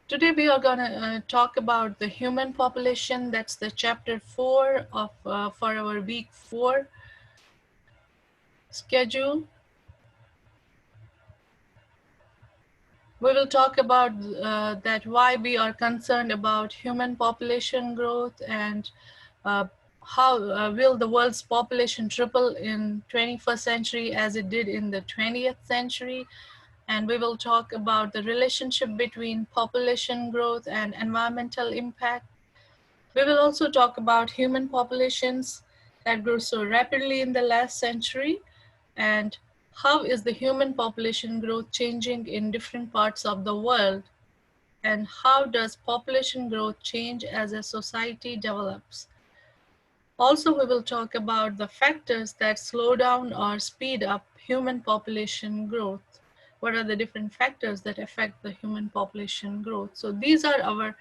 Today we are going to talk about the human population. That's the chapter 4 of for our week 4 schedule. We will talk about that why we are concerned about human population growth and uh, how will the world's population triple in 21st century as it did in the 20th century. And we will talk about the relationship between population growth and environmental impact. We will also talk about human populations that grew so rapidly in the last century and how is the human population growth changing in different parts of the world and how does population growth change as a society develops. Also, we will talk about the factors that slow down or speed up human population growth. What are the different factors that affect the human population growth? So these are our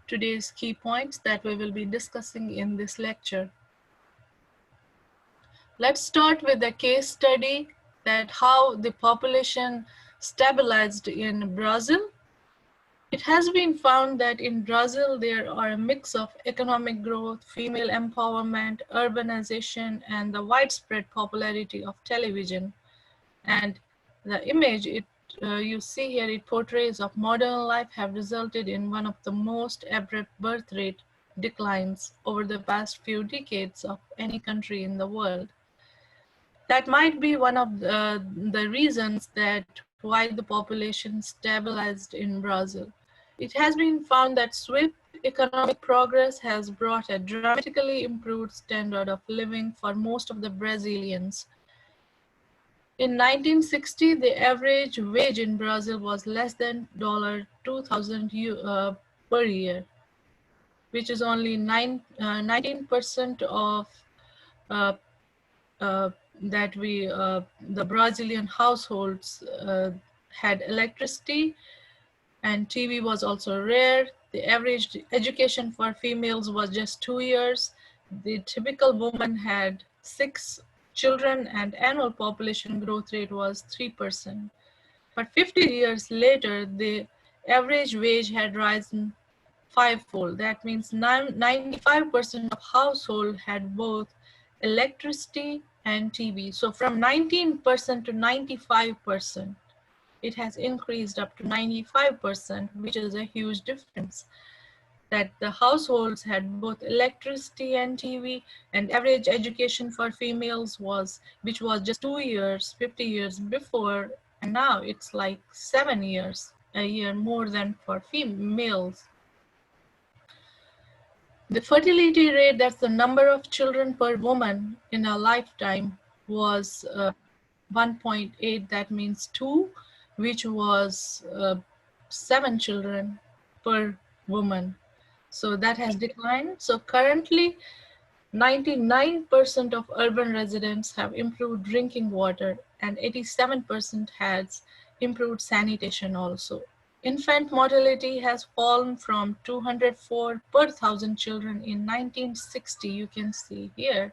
today's key points that we will be discussing in this lecture. Let's start with a case study that how the population stabilized in Brazil. It has been found that in Brazil there are a mix of economic growth, female empowerment, urbanization, and the widespread popularity of television. And the image you see here, it portrays of modern life have resulted in one of the most abrupt birth rate declines over the past few decades of any country in the world. That might be one of the reasons that why the population stabilized in Brazil. It has been found that swift economic progress has brought a dramatically improved standard of living for most of the Brazilians. In 1960, the average wage in Brazil was less than $2,000 per year, which is only 19% of uh, uh, that the Brazilian households had electricity, and TV was also rare. The average education for females was just 2 years. The typical woman had 6 children, and annual population growth rate was 3%. But 50 years later, the average wage had risen fivefold. That means 95% of households had both electricity and TV. So from 19% to 95%, it has increased up to 95%, which is a huge difference. That the households had both electricity and TV, and average education for females was, which was just 2 years, 50 years before, and now it's like 7 years a year more than for females. The fertility rate, that's the number of children per woman in a lifetime, was 1.8, that means 2, which was 7 children per woman. So that has declined. So currently, 99% of urban residents have improved drinking water and 87% has improved sanitation also. Infant mortality has fallen from 204 per thousand children in 1960, you can see here.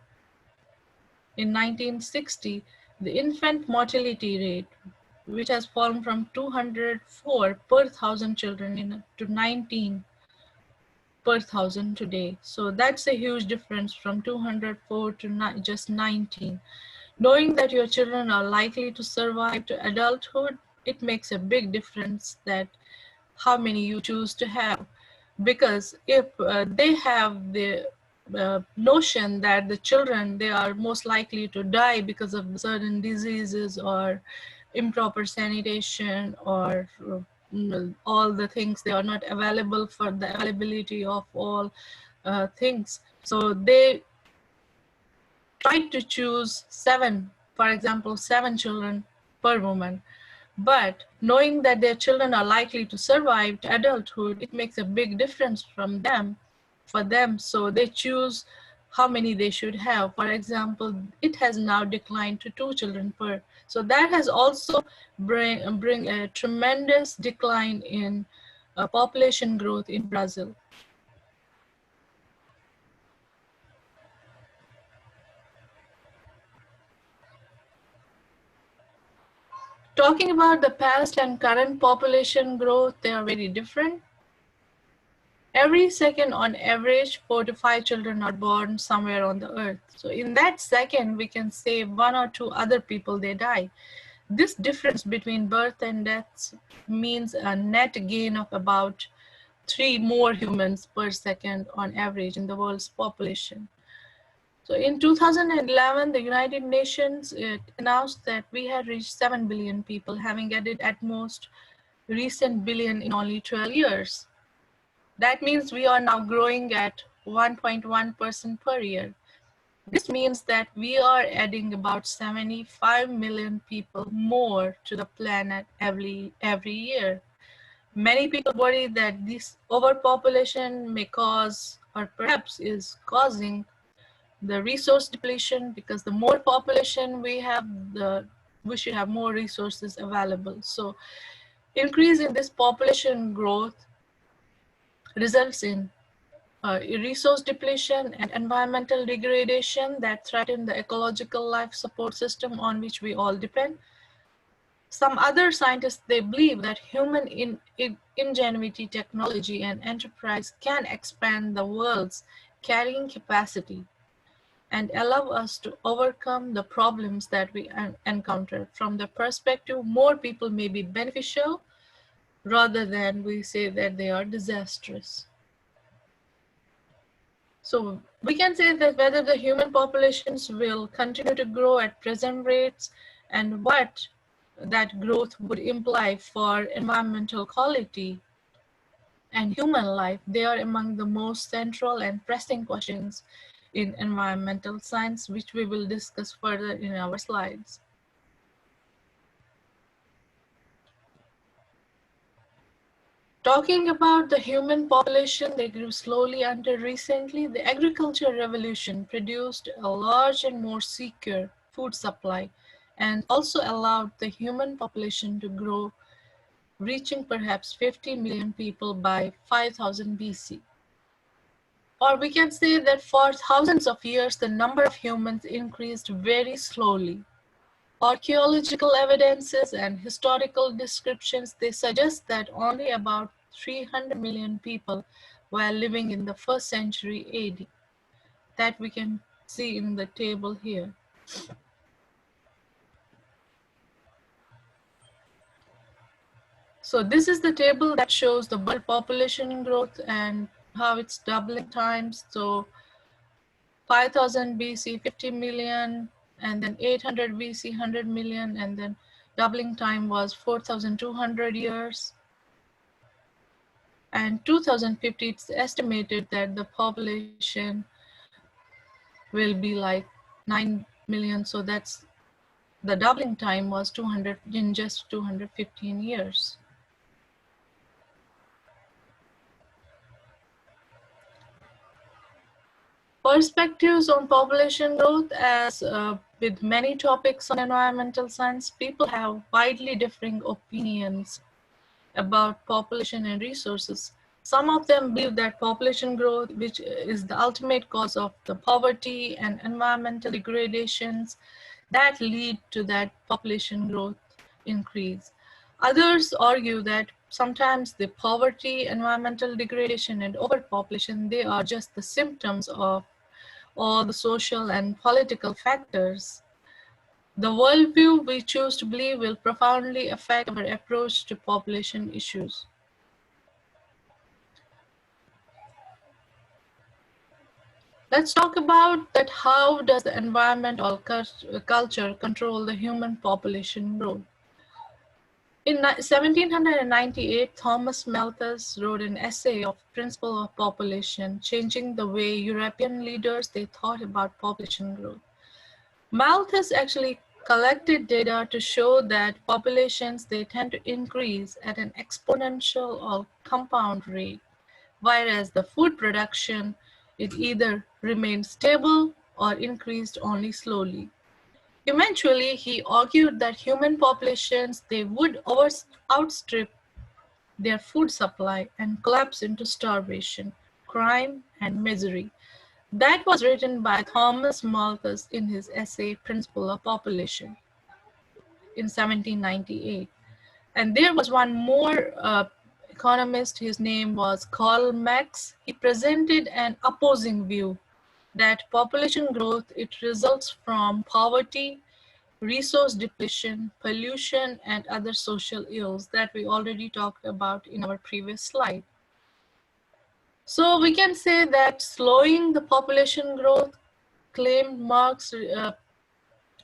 In 1960, the infant mortality rate, which has fallen from 204 per thousand children to 19 per thousand today. So that's a huge difference from 204 to just 19. Knowing that your children are likely to survive to adulthood, it makes a big difference that how many you choose to have. Because if they have the notion that the children, they are most likely to die because of certain diseases or improper sanitation or all the things, they are not available for the availability of all things. So they try to choose 7, for example, 7 children per woman. But knowing that their children are likely to survive to adulthood, it makes a big difference for them. So they choose how many they should have. For example, it has now declined to 2 children per. So that has also bring a tremendous decline in population growth in Brazil. Talking about the past and current population growth, they are very different. Every second, on average, 4 to 5 children are born somewhere on the earth. So, in that second, we can say one or two other people they die. This difference between birth and death means a net gain of about 3 more humans per second on average in the world's population. So in 2011, the United Nations it announced that we had reached 7 billion people, having added at most recent billion in only 12 years. That means we are now growing at 1.1% per year. This means that we are adding about 75 million people more to the planet every year. Many people worry that this overpopulation may cause, or perhaps is causing, the resource depletion, because the more population we have, the we should have more resources available. So increase in this population growth results in resource depletion and environmental degradation that threaten the ecological life support system on which we all depend. Some other scientists, they believe that human ingenuity, technology, and enterprise can expand the world's carrying capacity and allow us to overcome the problems that we encounter. From the perspective, more people may be beneficial rather than we say that they are disastrous. So we can say that whether the human populations will continue to grow at present rates and what that growth would imply for environmental quality and human life, they are among the most central and pressing questions in environmental science, which we will discuss further in our slides. Talking about the human population, they grew slowly until recently. The agricultural revolution produced a large and more secure food supply and also allowed the human population to grow, reaching perhaps 50 million people by 5000 BC. Or we can say that for thousands of years, the number of humans increased very slowly. Archaeological evidences and historical descriptions, they suggest that only about 300 million people were living in the first century AD. That we can see in the table here. So this is the table that shows the world population growth and how it's doubling times. So 5000 BC, 50 million, and then 800 BC, 100 million, and then doubling time was 4,200 years. And 2050, it's estimated that the population will be like 9 million. So that's the doubling time was 200 in just 215 years. Perspectives on population growth. As with many topics on environmental science, people have widely differing opinions about population and resources. Some of them believe that population growth, which is the ultimate cause of the poverty and environmental degradations that lead to that population growth increase. Others argue that sometimes the poverty, environmental degradation, and overpopulation, they are just the symptoms of all the social and political factors. The worldview we choose to believe will profoundly affect our approach to population issues. Let's talk about that how does the environment or culture control the human population growth. In 1798, Thomas Malthus wrote an essay of principle of population, changing the way European leaders they thought about population growth. Malthus actually collected data to show that populations they tend to increase at an exponential or compound rate, whereas the food production it either remained stable or increased only slowly. Eventually, he argued that human populations they would outstrip their food supply and collapse into starvation, crime, and misery. That was written by Thomas Malthus in his essay Principle of Population in 1798. And there was one more economist, his name was Karl Marx. He presented an opposing view that population growth it results from poverty, resource depletion, pollution, and other social ills that we already talked about in our previous slide. So we can say that slowing the population growth, claimed Marx,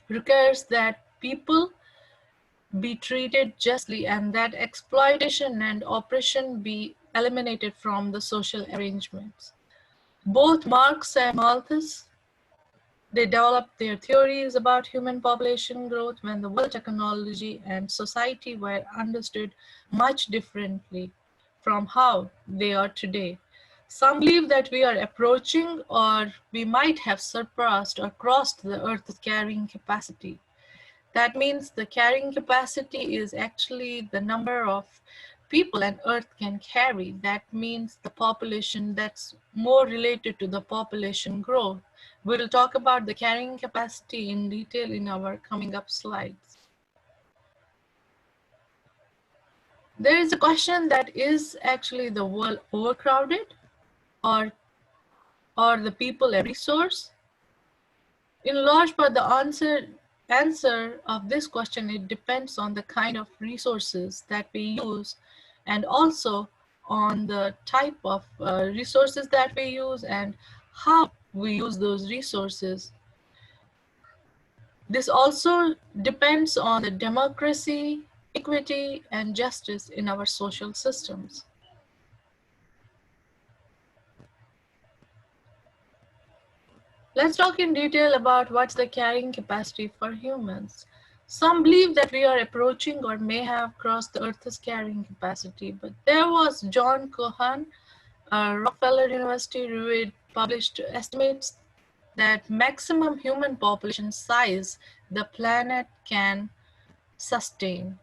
requires that people be treated justly and that exploitation and oppression be eliminated from the social arrangements. Both Marx and Malthus, they developed their theories about human population growth when the world technology and society were understood much differently from how they are today. Some believe that we are approaching or we might have surpassed or crossed the Earth's carrying capacity. That means the carrying capacity is actually the number of people an Earth can carry. That means the population that's more related to the population growth. We will talk about the carrying capacity in detail in our coming up slides. There is a question that is actually the world overcrowded or are the people a resource? In large part, the answer of this question, it depends on the kind of resources that we use and also on the type of resources that we use and how we use those resources. This also depends on the democracy, equity, and justice in our social systems. Let's talk in detail about what's the carrying capacity for humans. Some believe that we are approaching or may have crossed the Earth's carrying capacity, but there was John Cohen, Rockefeller University published estimates that maximum human population size the planet can sustain.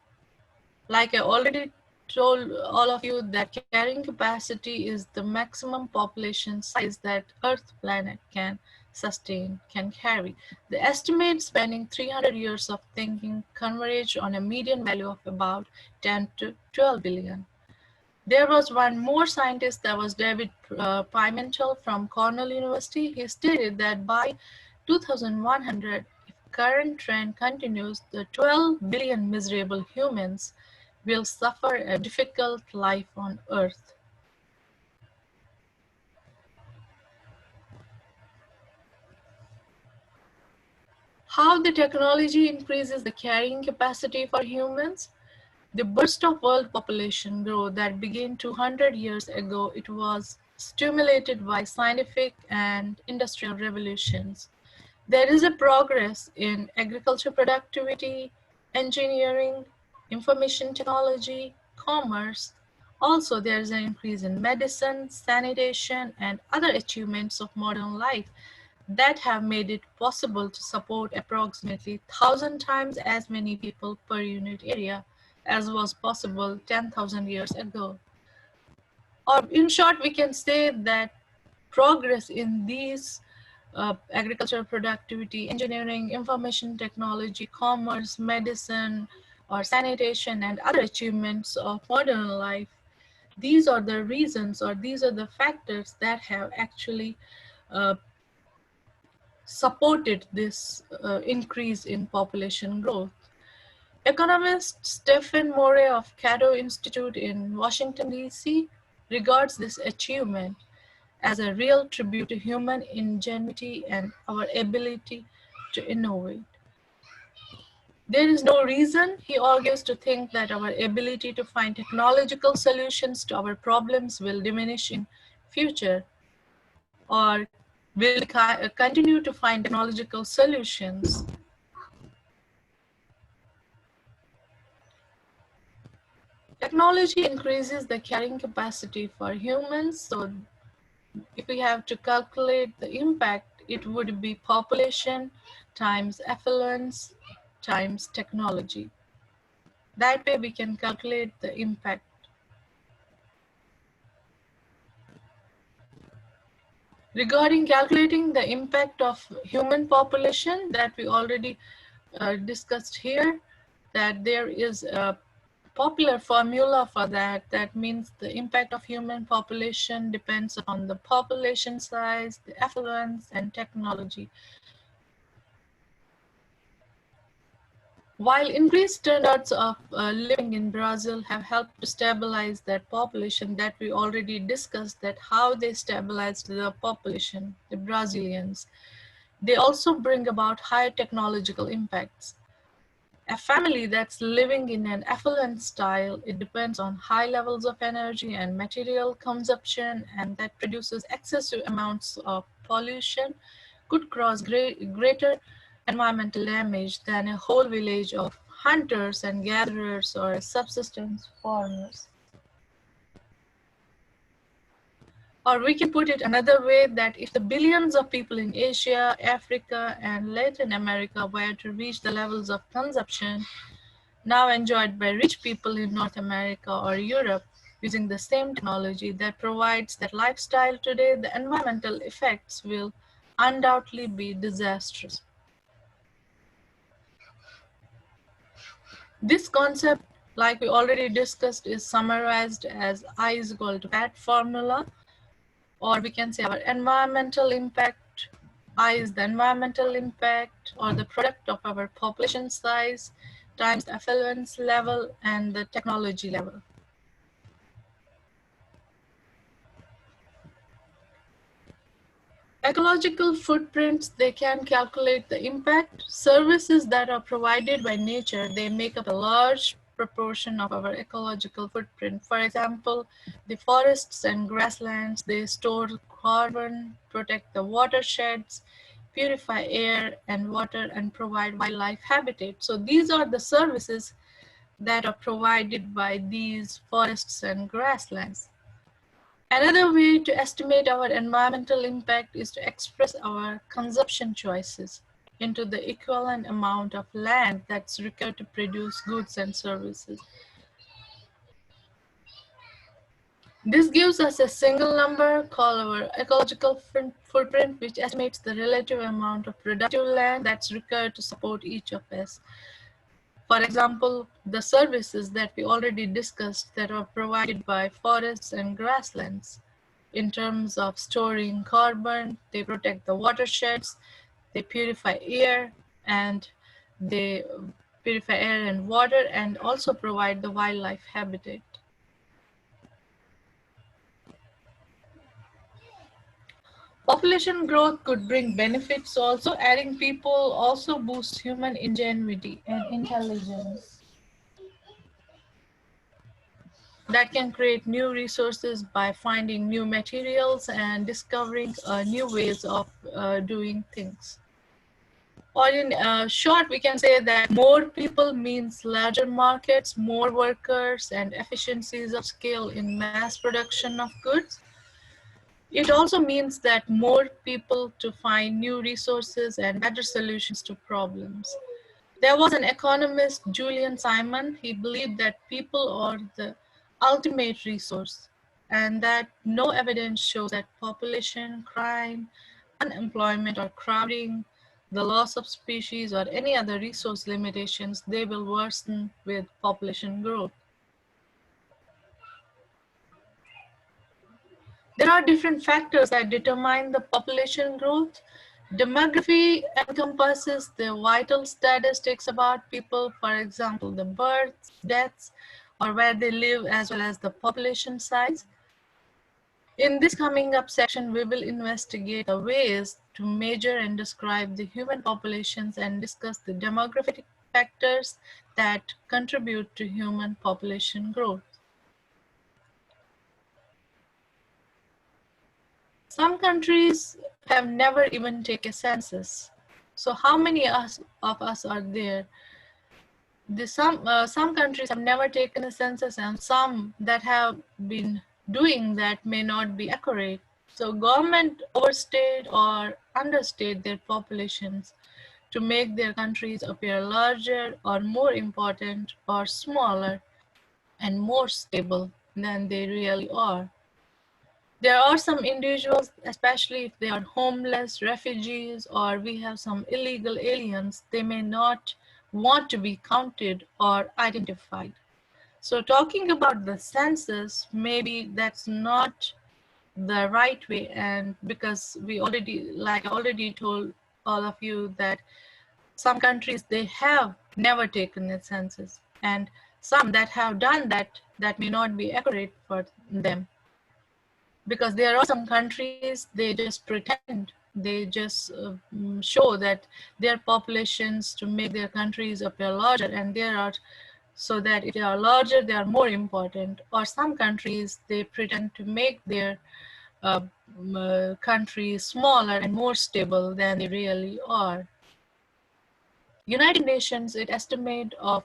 Like I already told all of you that carrying capacity is the maximum population size that Earth planet can sustain, can carry. The estimate spanning 300 years of thinking converged on a median value of about 10 to 12 billion. There was one more scientist, that was David Pimentel from Cornell University. He stated that by 2100, if current trend continues, the 12 billion miserable humans will suffer a difficult life on Earth. How the technology increases the carrying capacity for humans? The burst of world population growth that began 200 years ago, it was stimulated by scientific and industrial revolutions. There is a progress in agriculture productivity, engineering, information technology, commerce. Also, there is an increase in medicine, sanitation, and other achievements of modern life that have made it possible to support approximately 1,000 times as many people per unit area as was possible 10,000 years ago. Or in short, we can say that progress in these agricultural productivity, engineering, information technology, commerce, medicine, or sanitation, and other achievements of modern life, these are the reasons or these are the factors that have actually uh, supported this increase in population growth. Economist Stephen Moore of Cato Institute in Washington, D.C. regards this achievement as a real tribute to human ingenuity and our ability to innovate. There is no reason, he argues, to think that our ability to find technological solutions to our problems will diminish in future or will continue to find technological solutions. Technology increases the carrying capacity for humans, so if we have to calculate the impact, it would be population times affluence times technology. That way we can calculate the impact. Regarding calculating the impact of human population that we already discussed here, that there is a popular formula for that. That means the impact of human population depends upon the population size, the affluence, and technology. While increased standards of living in Brazil have helped to stabilize that population, that we already discussed, that how they stabilized the population, the Brazilians, they also bring about high technological impacts. A family that's living in an affluent style, it depends on high levels of energy and material consumption, and that produces excessive amounts of pollution, could cause greater environmental damage than a whole village of hunters and gatherers or subsistence farmers. Or we can put it another way, that if the billions of people in Asia, Africa, and Latin America were to reach the levels of consumption now enjoyed by rich people in North America or Europe using the same technology that provides that lifestyle today, the environmental effects will undoubtedly be disastrous. This concept, like we already discussed, is summarized as I is equal to fat formula, or we can say our environmental impact. I is the environmental impact or the product of our population size times the affluence level and the technology level. Ecological footprints, they can calculate the impact. Services that are provided by nature, they make up a large proportion of our ecological footprint. For example, the forests and grasslands, they store carbon, protect the watersheds, purify air and water, and provide wildlife habitat. So these are the services that are provided by these forests and grasslands. Another way to estimate our environmental impact is to express our consumption choices into the equivalent amount of land that's required to produce goods and services. This gives us a single number called our ecological footprint, which estimates the relative amount of productive land that's required to support each of us. For example, the services that we already discussed that are provided by forests and grasslands. In terms of storing carbon, they protect the watersheds, they purify air, and they purify air and water, and also provide the wildlife habitat. Population growth could bring benefits also. Adding people also boosts human ingenuity and intelligence that can create new resources by finding new materials and discovering new ways of doing things. Or in short, we can say that more people means larger markets, more workers, and efficiencies of scale in mass production of goods. It also means that more people to find new resources and better solutions to problems. There was an economist, Julian Simon. He believed that people are the ultimate resource, and that no evidence shows that population, crime, unemployment, or crowding, the loss of species, or any other resource limitations, they will worsen with population growth. There are different factors that determine the population growth. Demography encompasses the vital statistics about people, for example, the births, deaths, or where they live, as well as the population size. In this coming up section, we will investigate the ways to measure and describe the human populations and discuss the demographic factors that contribute to human population growth. Some countries have never even taken a census. So how many of us are there? Some countries have never taken a census, and some that have been doing that may not be accurate. So government overstate or understate their populations to make their countries appear larger or more important or smaller and more stable than they really are. There are some individuals, especially if they are homeless, refugees, or we have some illegal aliens, they may not want to be counted or identified. So talking about the census, maybe that's not the right way, and because we already, like I already told all of you, that some countries they have never taken a census, and some that have done that, that may not be accurate for them, because there are some countries they just pretend, they just show that their populations to make their countries appear larger, and there are, so that if they are larger they are more important, or some countries they pretend to make their uh, countries smaller and more stable than they really are. United Nations, it estimate of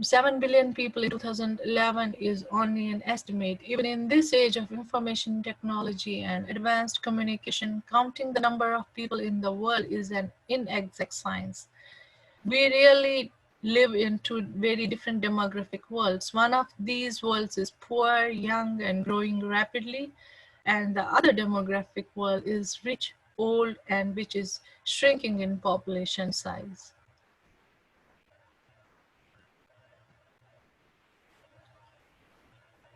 7 billion people in 2011 is only an estimate. Even in this age of information technology and advanced communication, counting the number of people in the world is an inexact science. We really live in two very different demographic worlds. One of these worlds is poor, young, and growing rapidly, and the other demographic world is rich, old, and which is shrinking in population size.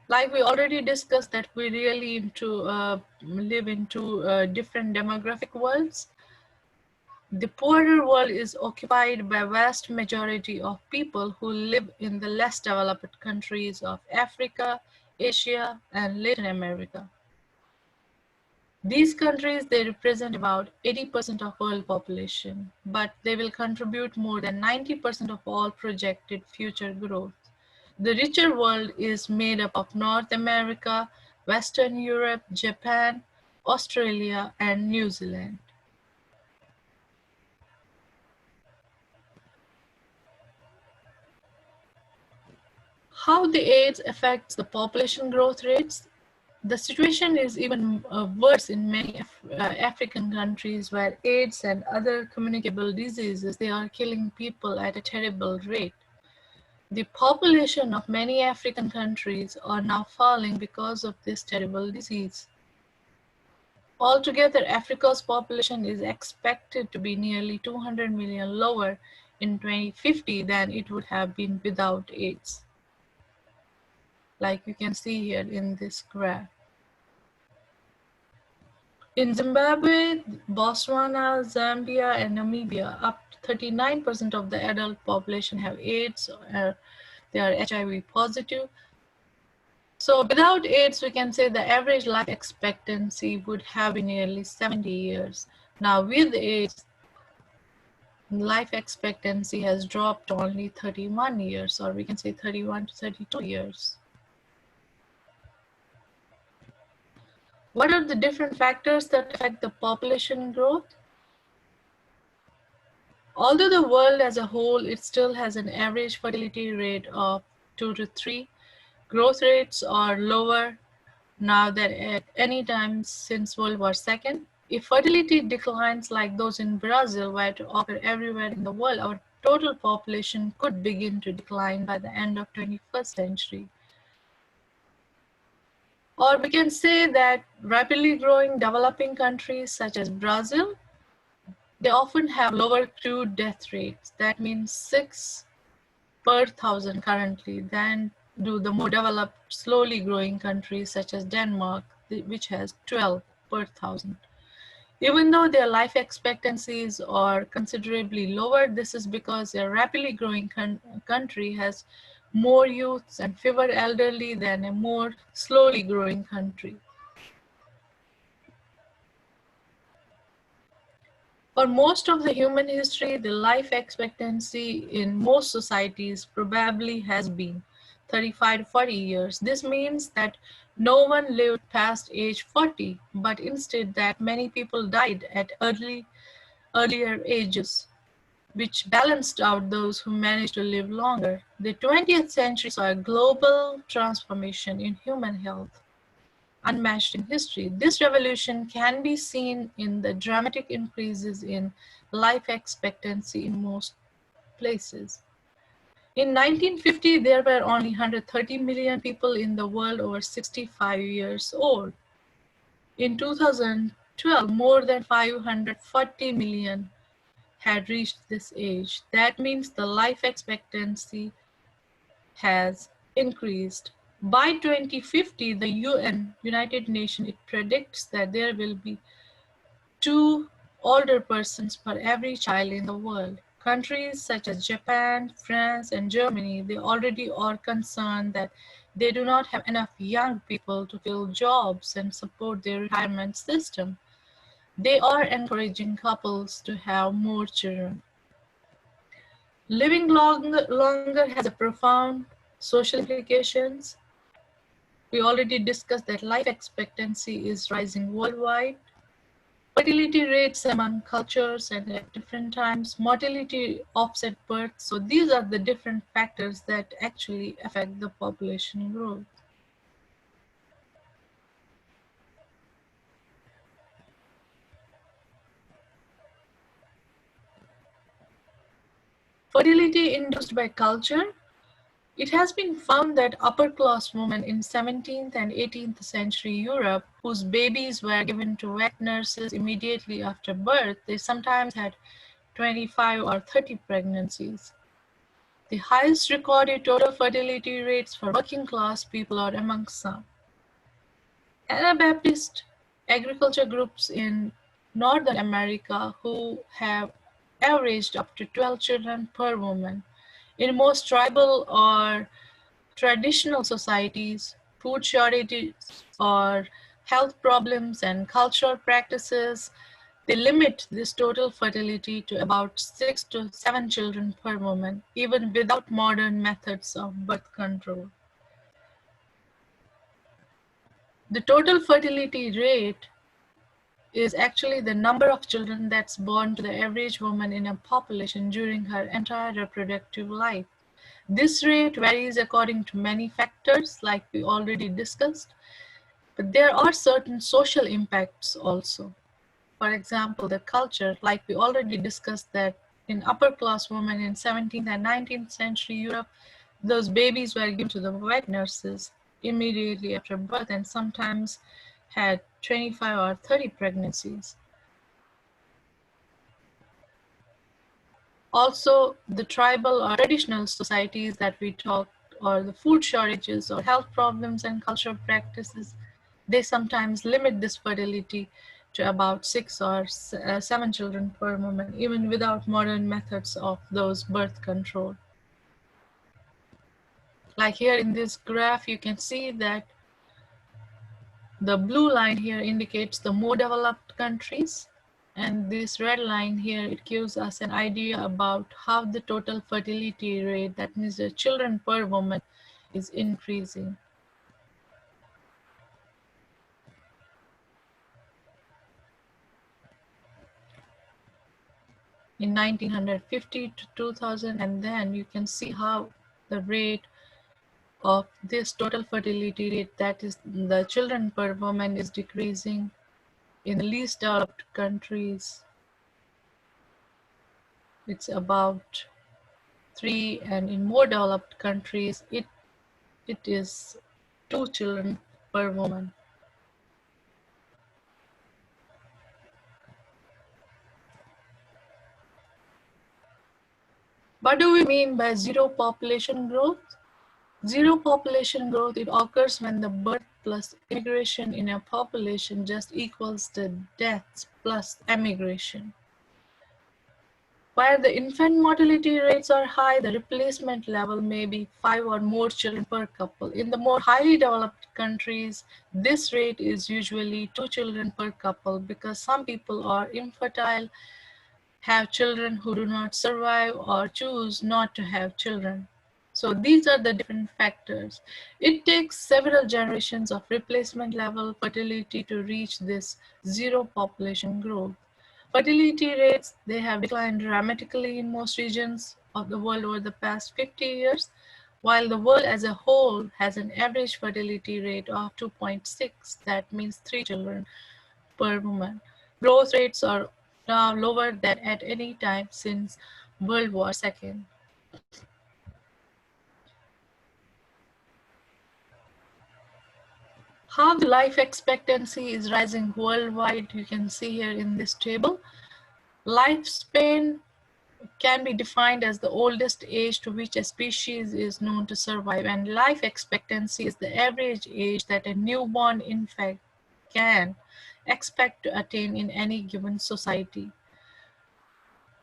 Like we already discussed that we really into live into different demographic worlds. The poorer world is occupied by vast majority of people who live in the less developed countries of Africa, Asia, and Latin America. These countries they represent about 80% of world population, but they will contribute more than 90% of all projected future growth. The richer world is made up of North America, Western Europe, Japan, Australia, and New Zealand. How the AIDS affects the population growth rates? The situation is even worse in many African countries where AIDS and other communicable diseases they are killing people at a terrible rate. The population of many African countries are now falling because of this terrible disease. Altogether, Africa's population is expected to be nearly 200 million lower in 2050 than it would have been without AIDS, like you can see here in this graph. In Zimbabwe, Botswana, Zambia, and Namibia, up to 39% of the adult population have AIDS or they are HIV positive. So without AIDS, we can say the average life expectancy would have been nearly 70 years. Now with AIDS, life expectancy has dropped to only 31 years, or we can say 31 to 32 years. What are the different factors that affect the population growth? Although the world as a whole, it still has an average fertility rate of 2 to 3, growth rates are lower now than at any time since World War II. If fertility declines like those in Brazil were to occur everywhere in the world, our total population could begin to decline by the end of 21st century. Or we can say that rapidly growing developing countries such as Brazil, they often have lower crude death rates. That means 6 per thousand currently than do the more developed, slowly growing countries such as Denmark, which has 12 per thousand. Even though their life expectancies are considerably lower, this is because a rapidly growing country has more youths and fewer elderly than a more slowly growing country. For most of the human history, the life expectancy in most societies probably has been 35 to 40 years. This means that no one lived past age 40, but instead that many people died at earlier ages, which balanced out those who managed to live longer. The 20th century saw a global transformation in human health unmatched in history. This revolution can be seen in the dramatic increases in life expectancy in most places. In 1950, there were only 130 million people in the world over 65 years old. In 2012, more than 540 million had reached this age. That means the life expectancy has increased. By 2050, the UN, United Nations, it predicts that there will be two older persons per every child in the world. Countries such as Japan, France, and Germany, they already are concerned that they do not have enough young people to fill jobs and support their retirement system. They are encouraging couples to have more children. Living longer has a profound social implications. We already discussed that life expectancy is rising worldwide. Fertility rates among cultures and at different times, mortality offset birth. So these are the different factors that actually affect the population growth. Fertility induced by culture. It has been found that upper class women in 17th and 18th century Europe, whose babies were given to wet nurses immediately after birth, they sometimes had 25 or 30 pregnancies. The highest recorded total fertility rates for working class people are among some. Anabaptist agriculture groups in Northern America who have averaged up to 12 children per woman. In most tribal or traditional societies, food shortages or health problems and cultural practices, they limit this total fertility to about 6 to 7 children per woman, even without modern methods of birth control. The total fertility rate is actually the number of children that's born to the average woman in a population during her entire reproductive life. This rate varies according to many factors, like we already discussed, but there are certain social impacts also. For example, the culture, like we already discussed that in upper class women in 17th and 19th century Europe, those babies were given to the wet nurses immediately after birth and sometimes had 25 or 30 pregnancies. Also, the tribal or traditional societies that we talked, or the food shortages or health problems and cultural practices, they sometimes limit this fertility to about 6 or 7 children per woman, even without modern methods of those birth control. Like here in this graph, you can see that the blue line here indicates the more developed countries, and this red line here, it gives us an idea about how the total fertility rate, that means the children per woman, is increasing. In 1950 to 2000, and then you can see how the rate of this total fertility rate, that is the children per woman, is decreasing. In the least developed countries, it's about 3, and in more developed countries, it is 2 children per woman. What do we mean by zero population growth? Zero population growth, it occurs when the birth plus immigration in a population just equals the deaths plus emigration. Where the infant mortality rates are high, the replacement level may be 5 or more children per couple. In the more highly developed countries, this rate is usually 2 children per couple because some people are infertile, have children who do not survive, or choose not to have children. So these are the different factors. It takes several generations of replacement level fertility to reach this zero population growth. Fertility rates, they have declined dramatically in most regions of the world over the past 50 years, while the world as a whole has an average fertility rate of 2.6, that means 3 children per woman. Growth rates are now lower than at any time since World War II. How the life expectancy is rising worldwide, you can see here in this table. Lifespan can be defined as the oldest age to which a species is known to survive, and life expectancy is the average age that a newborn infant can expect to attain in any given society.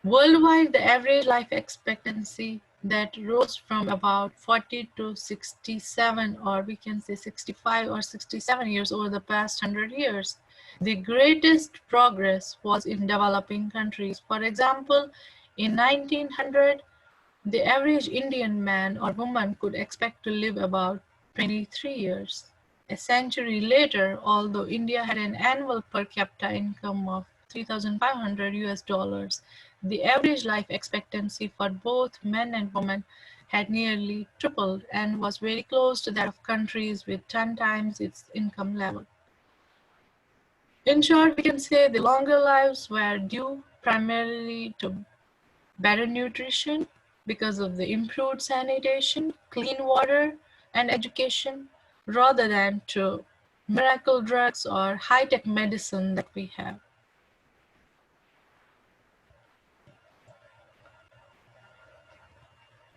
Worldwide, the average life expectancy that rose from about 40 to 67, or we can say 65 or 67 years over the past 100 years. The greatest progress was in developing countries. For example, in 1900, the average Indian man or woman could expect to live about 23 years. A century later, although India had an annual per capita income of 3,500 US dollars, the average life expectancy for both men and women had nearly tripled and was very close to that of countries with 10 times its income level. In short, we can say the longer lives were due primarily to better nutrition because of the improved sanitation, clean water, and education, rather than to miracle drugs or high-tech medicine that we have.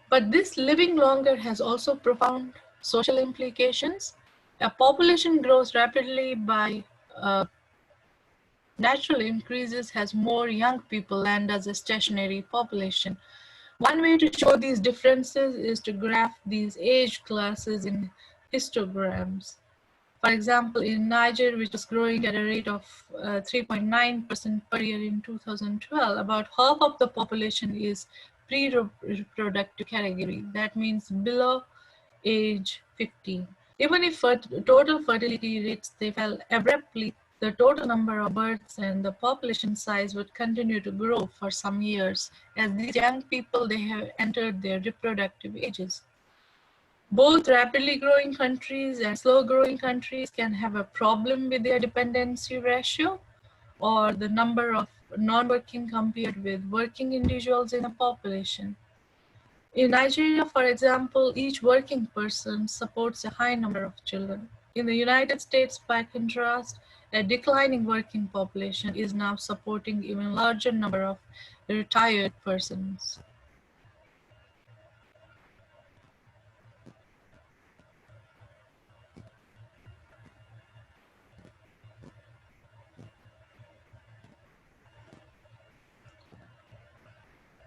But this living longer has also profound social implications. A population grows rapidly by natural increases has more young people than does a stationary population. One way to show these differences is to graph these age classes in histograms. For example, in Niger, which is growing at a rate of 3.9% per year in 2012, about half of the population is pre-reproductive category. That means below age 15. Even if total fertility rates they fell abruptly, the total number of births and the population size would continue to grow for some years as these young people they have entered their reproductive ages. Both rapidly growing countries and slow growing countries can have a problem with their dependency ratio or the number of non-working compared with working individuals in a population. In Nigeria, for example, each working person supports a high number of children. In the United States, by contrast, a declining working population is now supporting even larger number of retired persons.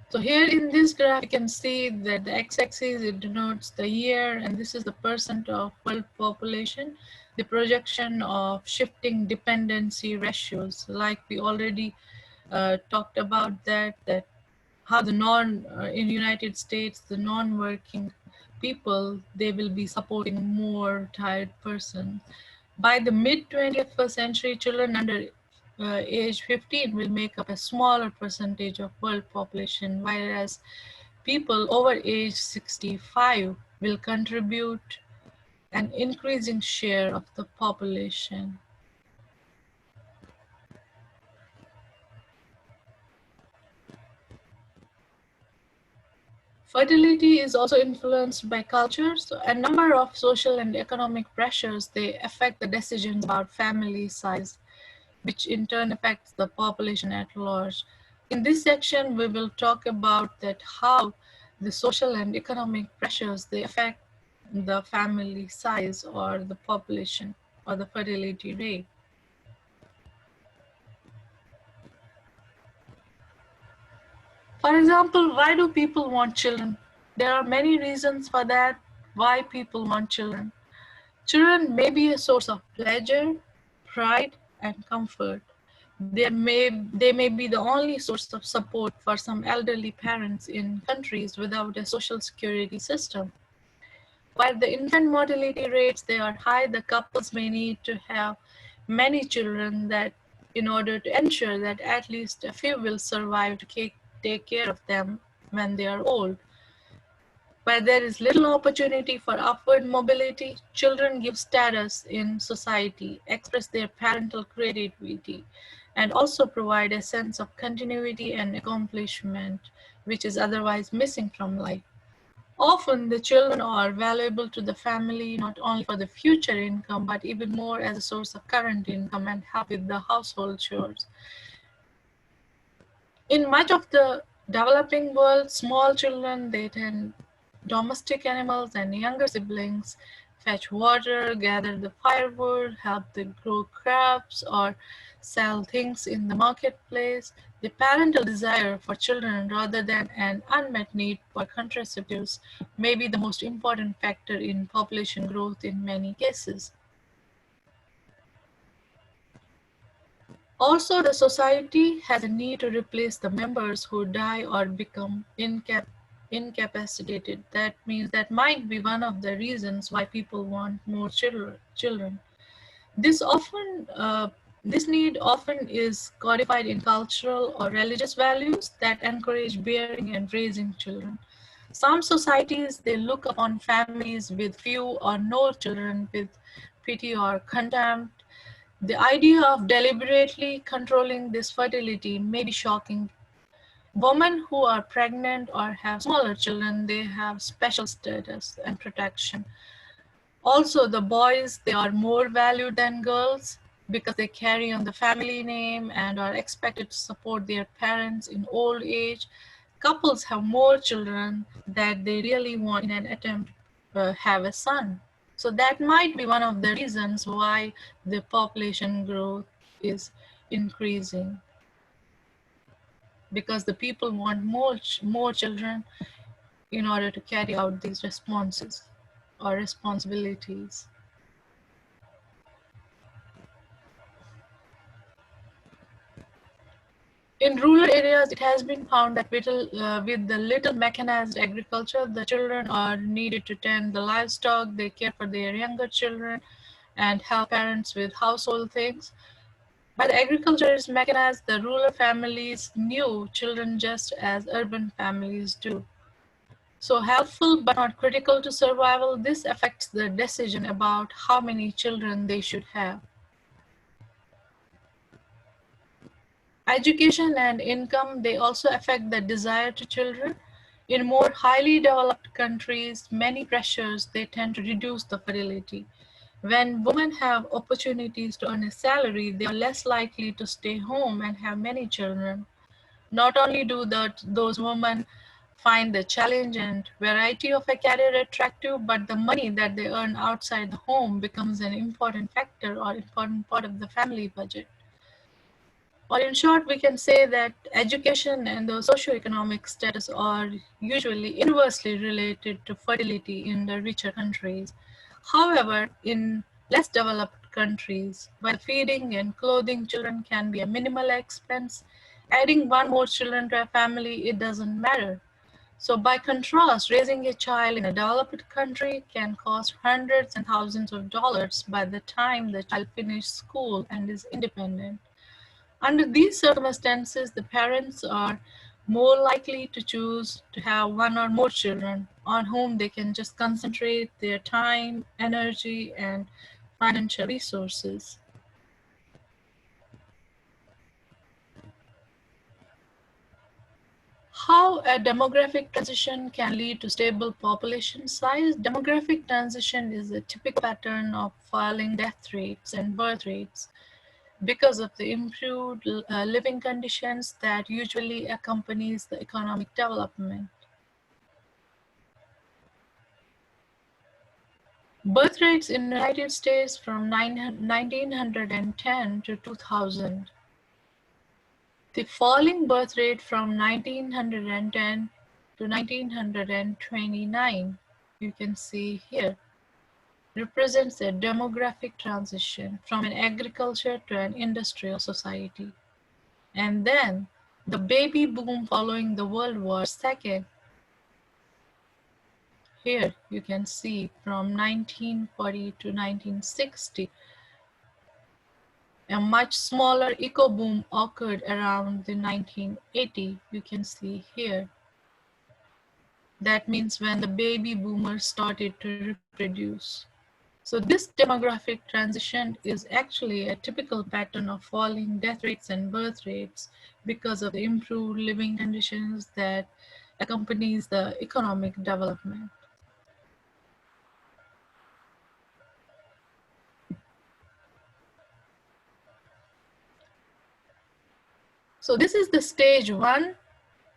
So here in this graph, you can see that the x-axis, it denotes the year, and this is the percent of world population, the projection of shifting dependency ratios, like we already talked about that how the in United States, the non-working people, they will be supporting more tired persons. By the mid 20th century, children under age 15 will make up a smaller percentage of world population, whereas people over age 65 will contribute an increasing share of the population. Fertility is also influenced by culture. So a number of social and economic pressures, they affect the decisions about family size, which in turn affects the population at large. In this section, we will talk about that how the social and economic pressures, they affect the family size or the population or the fertility rate. For example, why do people want children? There are many reasons for that, why people want children. Children may be a source of pleasure, pride, and comfort. They may be the only source of support for some elderly parents in countries without a social security system. While the infant mortality rates they are high, the couples may need to have many children that in order to ensure that at least a few will survive to take care of them when they are old. Where there is little opportunity for upward mobility, children give status in society, express their parental creativity, and also provide a sense of continuity and accomplishment, which is otherwise missing from life. Often, the children are valuable to the family not only for the future income, but even more as a source of current income and help with the household chores. In much of the Developing world, small children, they tend domestic animals and younger siblings, fetch water, gather the firewood, help them grow crops, or sell things in the marketplace. The parental desire for children rather than an unmet need for contraceptives may be the most important factor in population growth in many cases. Also, the society has a need to replace the members who die or become incapacitated. That means that might be one of the reasons why people want more children. This often, this need often is codified in cultural or religious values that encourage bearing and raising children. Some societies they look upon families with few or no children with pity or contempt. The idea of deliberately controlling this fertility may be shocking. Women who are pregnant or have smaller children, they have special status and protection. Also, the boys, they are more valued than girls because they carry on the family name and are expected to support their parents in old age. Couples have more children that they really want in an attempt to have a son. So that might be one of the reasons why the population growth is increasing because the people want more children in order to carry out these responses or responsibilities. In rural areas, it has been found that with the little mechanized agriculture, the children are needed to tend the livestock, they care for their younger children, and help parents with household things. While agriculture is mechanized, the rural families knew children just as urban families do. So helpful but not critical to survival, this affects the decision about how many children they should have. Education and income, they also affect the desire to children. In more highly developed countries, many pressures, they tend to reduce the fertility. When women have opportunities to earn a salary, they are less likely to stay home and have many children. Not only do those women find the challenge and variety of a career attractive, but the money that they earn outside the home becomes an important factor or important part of the family budget. Or in short, we can say that education and the socioeconomic status are usually inversely related to fertility in the richer countries. However, in less developed countries, while feeding and clothing children can be a minimal expense, adding one more children to a family, it doesn't matter. So by contrast, raising a child in a developed country can cost hundreds and thousands of dollars by the time the child finishes school and is independent. Under these circumstances, the parents are more likely to choose to have one or more children on whom they can just concentrate their time, energy, and financial resources. How a demographic transition can lead to stable population size. Demographic transition is a typical pattern of falling death rates and birth rates because of the improved living conditions that usually accompanies the economic development. Birth rates in the United States from 1910 to 2000. The falling birth rate from 1910 to 1929, you can see here, represents a demographic transition from an agriculture to an industrial society. And then the baby boom following the World War II. Here you can see from 1940 to 1960, a much smaller eco-boom occurred around the 1980. You can see here. That means when the baby boomers started to reproduce. So this demographic transition is actually a typical pattern of falling death rates and birth rates because of the improved living conditions that accompanies the economic development. So this is the stage one.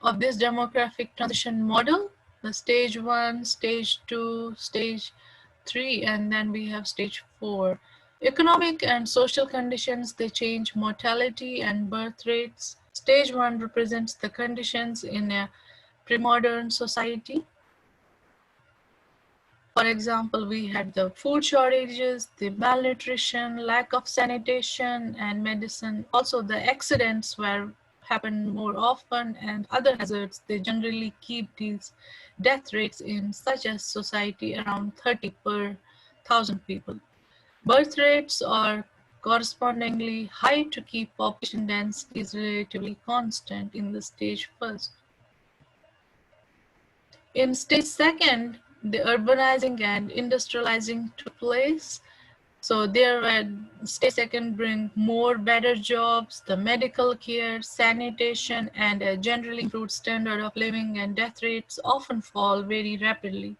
of this demographic transition model, the stage 1, stage 2, stage 3, and then we have stage 4. Economic and social conditions, they change mortality and birth rates. Stage 1 represents the conditions in a pre-modern society. For example, we had the food shortages, the malnutrition, lack of sanitation and medicine. Also, the accidents were happen more often and other hazards. They generally keep these death rates in such a society around 30 per thousand people. Birth rates are correspondingly high to keep population densities relatively constant in the stage first. In stage second, the urbanizing and industrializing took place. So there were stage second bring more better jobs, the medical care, sanitation, and a generally improved standard of living, and death rates often fall very rapidly.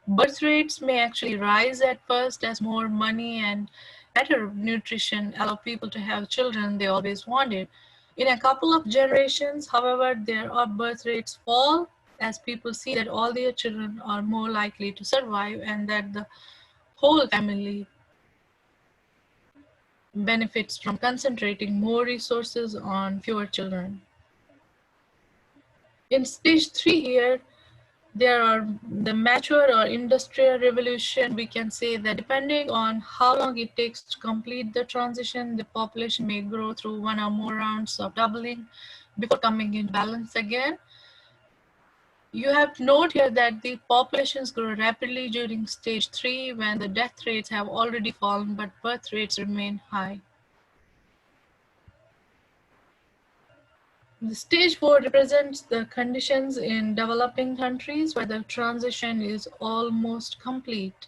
Birth rates may actually rise at first as more money and better nutrition allow people to have children they always wanted. In a couple of generations, however, their birth rates fall as people see that all their children are more likely to survive and that the whole family benefits from concentrating more resources on fewer children. In stage 3 here, there are the mature or industrial revolution. We can say that depending on how long it takes to complete the transition, the population may grow through one or more rounds of doubling before coming in balance again. You have to note here that the populations grow rapidly during stage 3 when the death rates have already fallen but birth rates remain high. The stage 4 represents the conditions in developing countries where the transition is almost complete.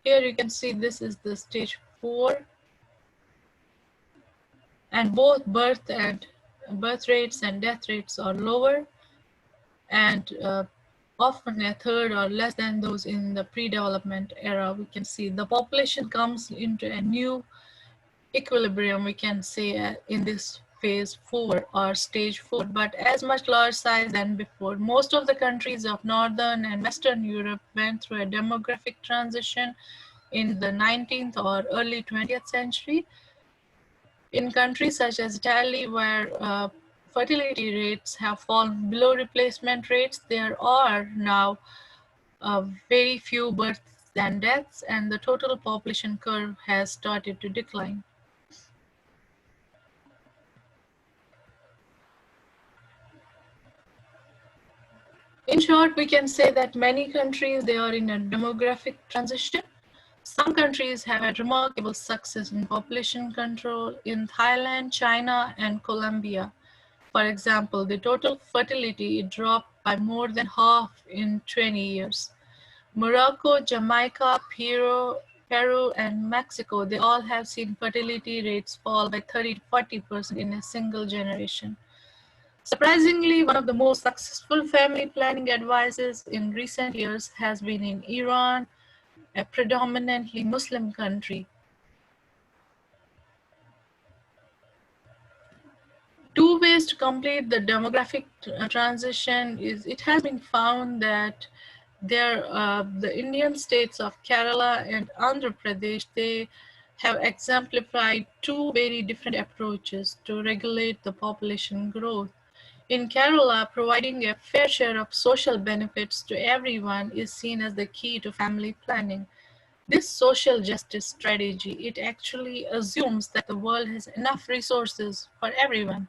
Here you can see this is the stage 4, and both birth rates and death rates are lower and often a third or less than those in the pre-development era. We can see the population comes into a new equilibrium, we can say, in this phase 4 or stage 4, but as much large size than before. Most of the countries of Northern and Western Europe went through a demographic transition in the 19th or early 20th century. In countries such as Italy, where fertility rates have fallen below replacement rates, there are now very few births than deaths, and the total population curve has started to decline. In short, we can say that many countries, they are in a demographic transition. Some countries have had remarkable success in population control in Thailand, China, and Colombia. For example, the total fertility dropped by more than half in 20 years. Morocco, Jamaica, Peru, and Mexico, they all have seen fertility rates fall by 30 to 40% in a single generation. Surprisingly, one of the most successful family planning advices in recent years has been in Iran, a predominantly Muslim country. Two ways to complete the demographic transition is it has been found that the Indian states of Kerala and Andhra Pradesh, they have exemplified two very different approaches to regulate the population growth. In Kerala, providing a fair share of social benefits to everyone is seen as the key to family planning. This social justice strategy, it actually assumes that the world has enough resources for everyone.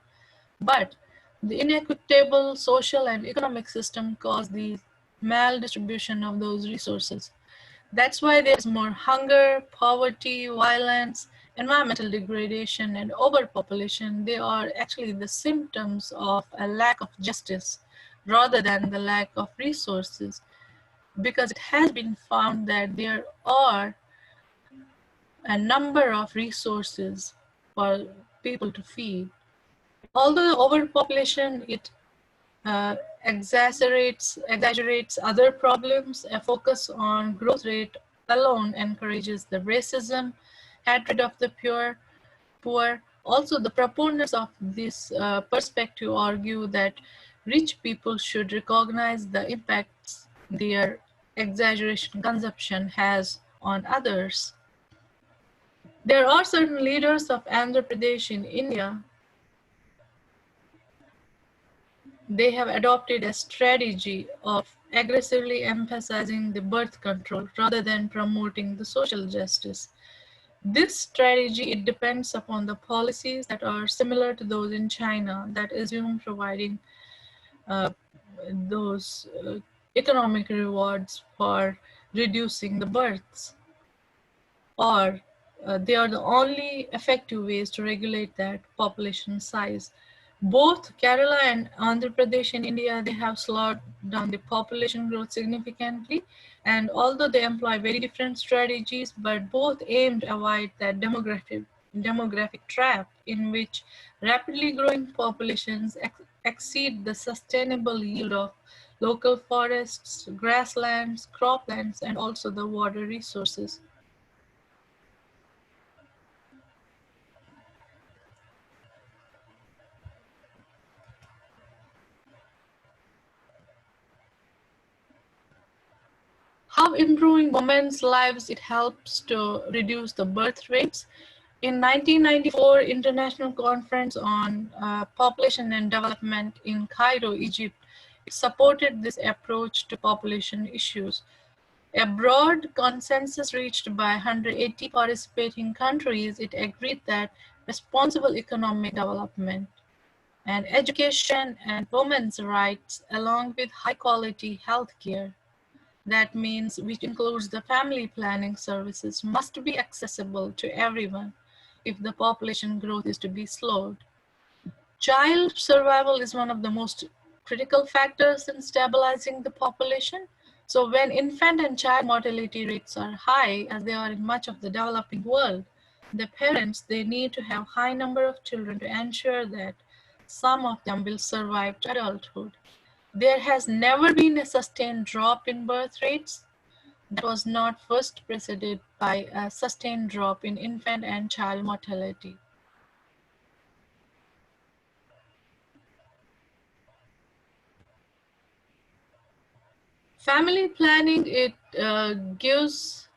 But the inequitable social and economic system cause the maldistribution of those resources. That's why there's more hunger, poverty, violence, environmental degradation, and overpopulation. They are actually the symptoms of a lack of justice rather than the lack of resources, because it has been found that there are a number of resources for people to feed. Although overpopulation, it exaggerates other problems. A focus on growth rate alone encourages the racism, hatred of the poor. Also, the proponents of this perspective argue that Rich people should recognize the impacts their exaggeration consumption has on others. There are certain leaders of Andhra Pradesh in India. They have adopted a strategy of aggressively emphasizing the birth control rather than promoting the social justice. This strategy it depends upon the policies that are similar to those in China that assume providing uh, those economic rewards for reducing the births, or they are the only effective ways to regulate that population size. Both Kerala and Andhra Pradesh in India, they have slowed down the population growth significantly. And although they employ very different strategies, but both aim to avoid that demographic trap in which rapidly growing populations exceed the sustainable yield of local forests, grasslands, croplands, and also the water resources. How improving women's lives it helps to reduce the birth rates. In 1994 International Conference on Population and Development in Cairo, Egypt, it supported this approach to population issues. A broad consensus reached by 180 participating countries, it agreed that responsible economic development and education and women's rights along with high quality health care, that means which includes the family planning services, must be accessible to everyone if the population growth is to be slowed. Child survival is one of the most critical factors in stabilizing the population. So when infant and child mortality rates are high, as they are in much of the developing world, the parents they need to have high number of children to ensure that some of them will survive to adulthood. There has never been a sustained drop in birth rates that was not first preceded by a sustained drop in infant and child mortality. Family planning it gives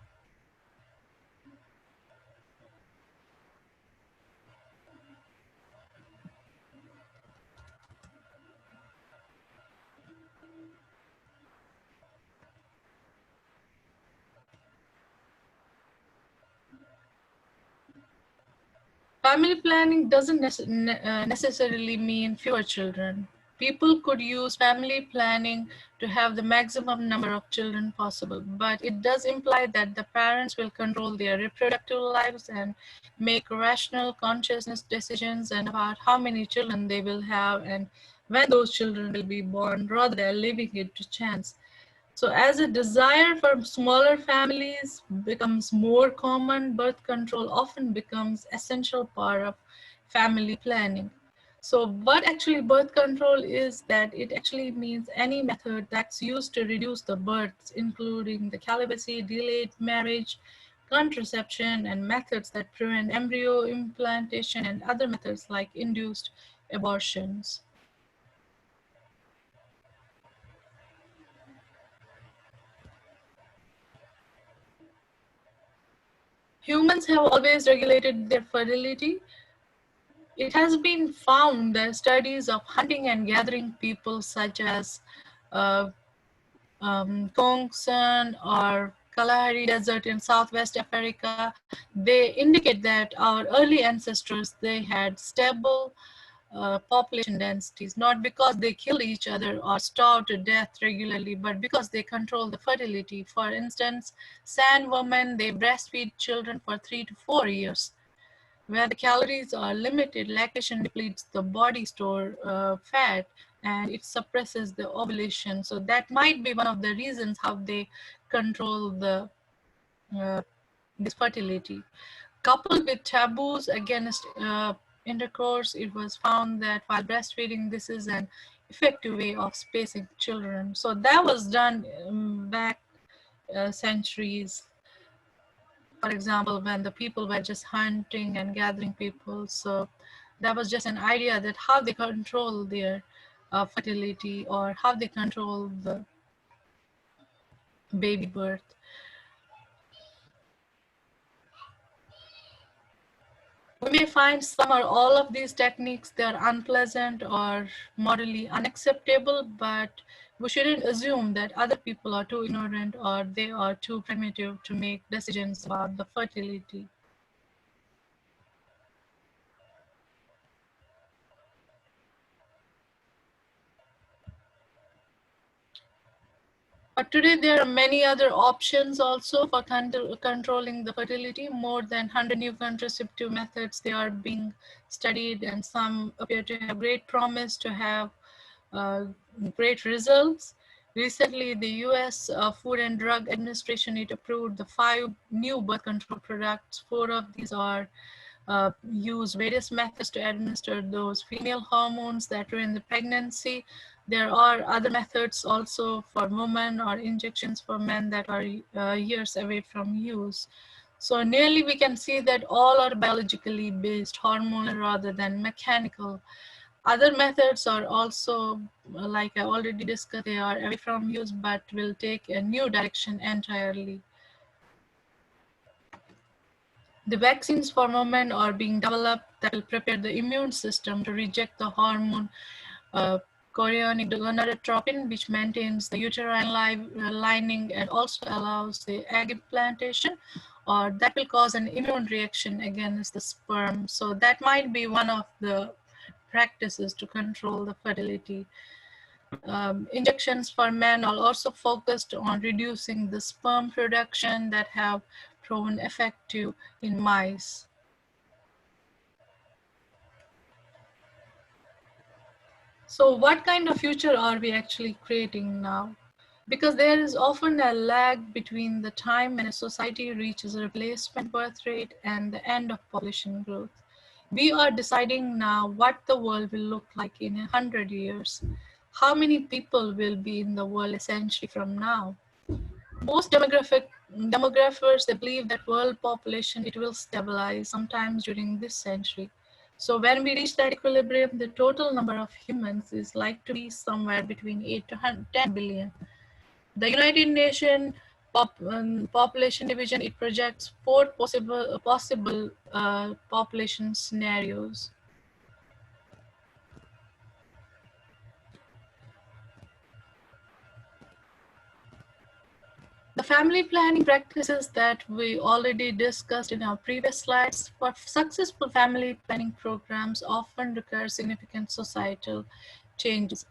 family planning doesn't necessarily mean fewer children. People could use family planning to have the maximum number of children possible, but it does imply that the parents will control their reproductive lives and make rational consciousness decisions and about how many children they will have and when those children will be born rather than leaving it to chance. So, as a desire for smaller families becomes more common, birth control often becomes essential part of family planning. So, what actually birth control is that it actually means any method that's used to reduce the births, including the celibacy, delayed marriage, contraception, and methods that prevent embryo implantation, and other methods like induced abortions. Humans have always regulated their fertility. It has been found that studies of hunting and gathering people such as uh, Tongsan or Kalahari Desert in Southwest Africa, they indicate that our early ancestors, they had stable population densities, not because they killed each other or starved to death regularly, but because they controlled the fertility. For instance, San women, they breastfeed children for 3 to 4 years. Where the calories are limited, lactation depletes the body store fat and it suppresses the ovulation. So that might be one of the reasons how they control the uh, this fertility. Coupled with taboos against intercourse, it was found that while breastfeeding, this is an effective way of spacing children. So that was done back centuries, for example, when the people were just hunting and gathering people. So that was just an idea that how they control their fertility or how they control the baby birth. We may find some or all of these techniques they are unpleasant or morally unacceptable, but we shouldn't assume that other people are too ignorant or they are too primitive to make decisions about the fertility. But today there are many other options also for controlling the fertility. More than 100 new contraceptive methods they are being studied, and some appear to have great promise to have uh, great results. Recently, the U.S. Food and Drug Administration it approved the 5 new birth control products. 4 of these are use various methods to administer those female hormones that are in the pregnancy. There are other methods also for women or injections for men that are years away from use. So nearly we can see that all are biologically based, hormonal rather than mechanical. Other methods are also, like I already discussed, they are away from use but will take a new direction entirely. The vaccines for women are being developed that will prepare the immune system to reject the hormone uh, chorionic gonadotropin, which maintains the uterine lining and also allows the egg implantation, or that will cause an immune reaction against the sperm. So that might be one of the practices to control the fertility. Injections for men are also focused on reducing the sperm production that have proven effective in mice. So, what kind of future are we actually creating now? Because there is often a lag between the time when a society reaches a replacement birth rate and the end of population growth. We are deciding now what the world will look like in 100 years. How many people will be in the world a century from now? Most demographers they believe that world population it will stabilize sometimes during this century. So when we reach that equilibrium, the total number of humans is like to be somewhere between 8 to 10 billion. The United Nations population division it projects 4 possible population scenarios. The family planning practices that we already discussed in our previous slides, for successful family planning programs often require significant societal changes.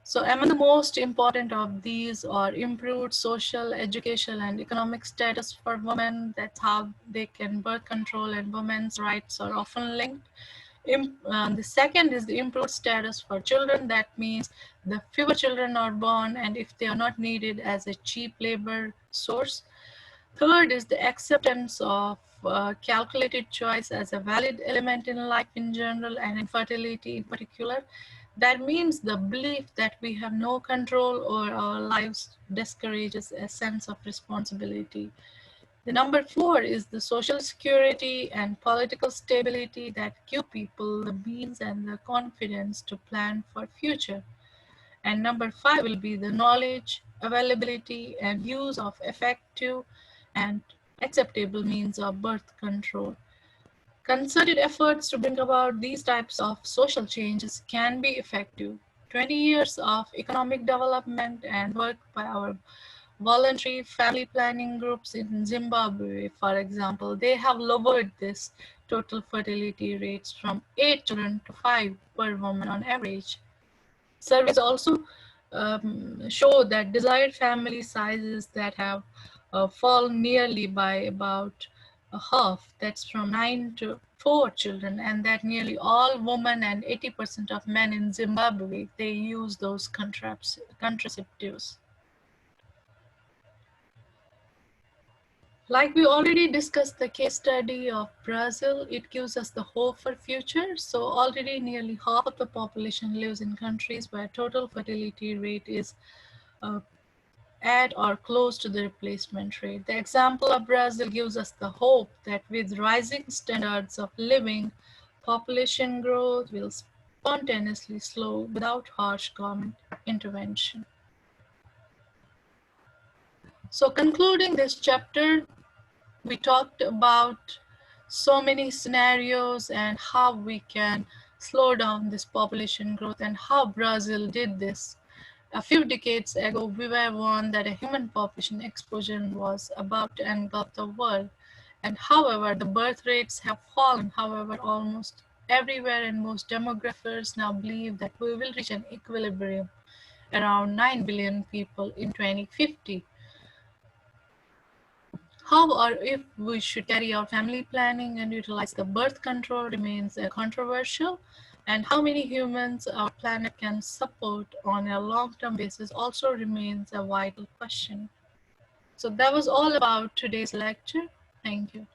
So among the most important of these are improved social, educational, and economic status for women. That's how they can birth control and women's rights are often linked. The second is the improved status for children. That means the fewer children are born and if they are not needed as a cheap labor source. Third is the acceptance of calculated choice as a valid element in life in general and in fertility in particular. That means the belief that we have no control over our lives discourages a sense of responsibility. The number 4 is the social security and political stability that give people the means and the confidence to plan for future. And number 5 will be the knowledge, availability, and use of effective and acceptable means of birth control. Concerted efforts to bring about these types of social changes can be effective. 20 years of economic development and work by our voluntary family planning groups in Zimbabwe, for example, they have lowered this total fertility rates from 8 children to 5 per woman on average. Surveys also show that desired family sizes that have fallen nearly by about a half, that's from 9 to 4 children, and that nearly all women and 80% of men in Zimbabwe, they use those contraceptives. Like we already discussed the case study of Brazil, it gives us the hope for future. So already nearly half of the population lives in countries where total fertility rate is uh, at or close to the replacement rate. The example of Brazil gives us the hope that with rising standards of living, population growth will spontaneously slow without harsh government intervention. So, concluding this chapter, we talked about so many scenarios and how we can slow down this population growth and how Brazil did this. A few decades ago, we were warned that a human population explosion was about to engulf the world. And however, the birth rates have fallen. However, almost everywhere, and most demographers now believe that we will reach an equilibrium around 9 billion people in 2050. How or if we should carry out family planning and utilize the birth control remains controversial, and how many humans our planet can support on a long-term basis also remains a vital question. So that was all about today's lecture. Thank you.